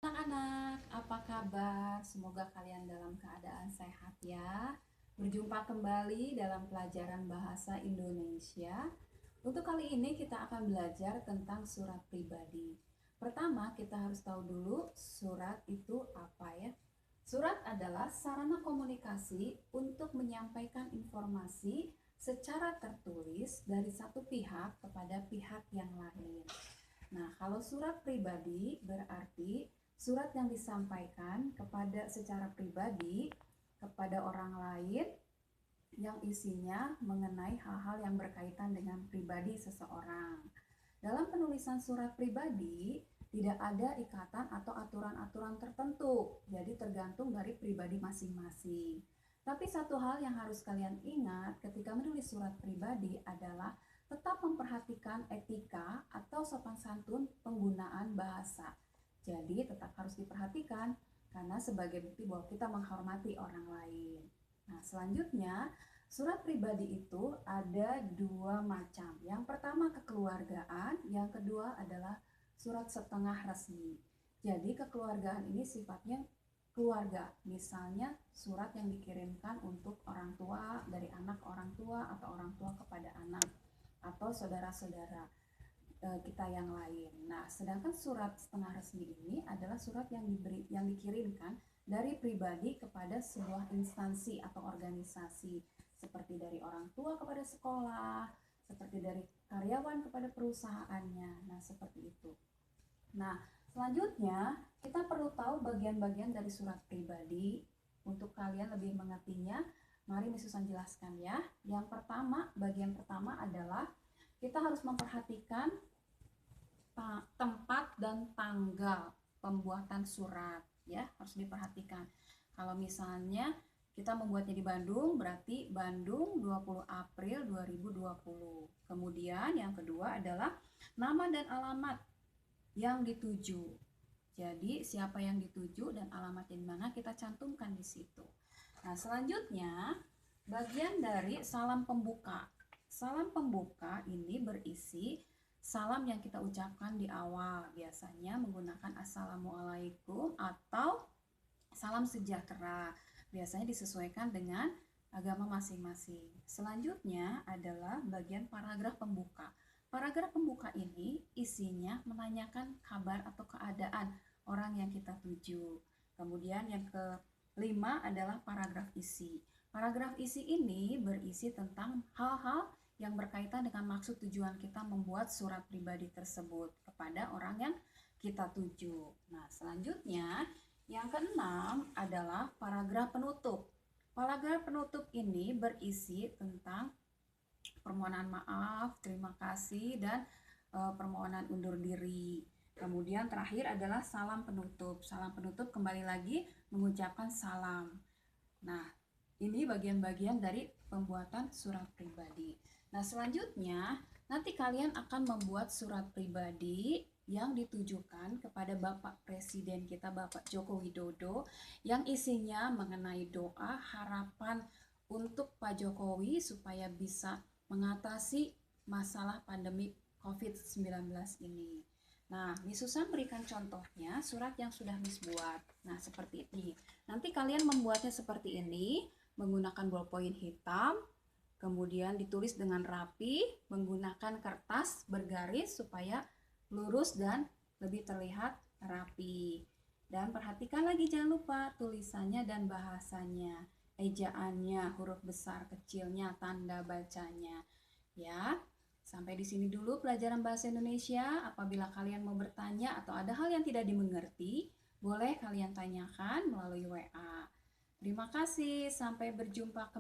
anak-anak, apa kabar? Semoga kalian dalam keadaan sehat ya. Berjumpa kembali dalam pelajaran bahasa Indonesia. Untuk kali ini kita akan belajar tentang surat pribadi. Pertama, kita harus tahu dulu surat itu apa ya. Surat adalah sarana komunikasi untuk menyampaikan informasi secara tertulis dari satu pihak kepada pihak yang lain. Nah, kalau surat pribadi berarti surat yang disampaikan secara pribadi kepada orang lain yang isinya mengenai hal-hal yang berkaitan dengan pribadi seseorang. Dalam penulisan surat pribadi tidak ada ikatan atau aturan-aturan tertentu, jadi tergantung dari pribadi masing-masing. Tapi satu hal yang harus kalian ingat ketika menulis surat pribadi adalah tetap memperhatikan etika atau sopan santun penggunaan bahasa. Jadi tetap harus diperhatikan karena sebagai bukti bahwa kita menghormati orang lain. Nah, selanjutnya surat pribadi itu ada dua macam. Yang pertama kekeluargaan, yang kedua adalah surat setengah resmi. Jadi kekeluargaan ini sifatnya keluarga, misalnya surat yang dikirimkan untuk orang tua dari anak orang tua atau orang tua kepada anak atau saudara-saudara kita yang lain. Nah, sedangkan surat setengah resmi ini adalah surat yang dikirimkan dari pribadi kepada sebuah instansi atau organisasi, seperti dari orang tua kepada sekolah, seperti dari karyawan kepada perusahaannya. Nah, seperti itu. Nah, selanjutnya kita perlu tahu bagian-bagian dari surat pribadi. Untuk kalian lebih mengertinya, mari Miss Susan jelaskan ya. Yang pertama, bagian pertama adalah kita harus memperhatikan tempat dan tanggal pembuatan surat ya, harus diperhatikan. Kalau misalnya kita membuatnya di Bandung, berarti Bandung 20 April 2020. Kemudian yang kedua adalah nama dan alamat yang dituju. Jadi siapa yang dituju dan alamatnya di mana kita cantumkan di situ. Nah, selanjutnya bagian dari salam pembuka. Salam pembuka ini berisi salam yang kita ucapkan di awal, biasanya menggunakan assalamualaikum atau salam sejahtera. Biasanya disesuaikan dengan agama masing-masing. Selanjutnya adalah bagian paragraf pembuka. Paragraf pembuka ini isinya menanyakan kabar atau keadaan orang yang kita tuju. Kemudian yang kelima adalah paragraf isi. Paragraf isi ini berisi tentang hal-hal yang berkaitan dengan maksud tujuan kita membuat surat pribadi tersebut kepada orang yang kita tuju. Nah, selanjutnya yang keenam adalah paragraf penutup. Paragraf penutup ini berisi tentang permohonan maaf, terima kasih, dan permohonan undur diri. Kemudian terakhir adalah salam penutup. Salam penutup kembali lagi mengucapkan salam. Nah, ini bagian-bagian dari pembuatan surat pribadi. Nah, selanjutnya nanti kalian akan membuat surat pribadi yang ditujukan kepada Bapak Presiden kita, Bapak Joko Widodo, yang isinya mengenai doa, harapan untuk Pak Jokowi supaya bisa mengatasi masalah pandemi COVID-19 ini. Nah, Miss Susan berikan contohnya surat yang sudah Miss buat. Nah, seperti ini. Nanti kalian membuatnya seperti ini, menggunakan ballpoint hitam, kemudian ditulis dengan rapi, menggunakan kertas bergaris supaya lurus dan lebih terlihat rapi. Dan perhatikan lagi, jangan lupa tulisannya dan bahasanya, ejaannya, huruf besar kecilnya, tanda bacanya. Ya, sampai di sini dulu pelajaran bahasa Indonesia. Apabila kalian mau bertanya atau ada hal yang tidak dimengerti, boleh kalian tanyakan melalui WA. Terima kasih, sampai berjumpa kembali.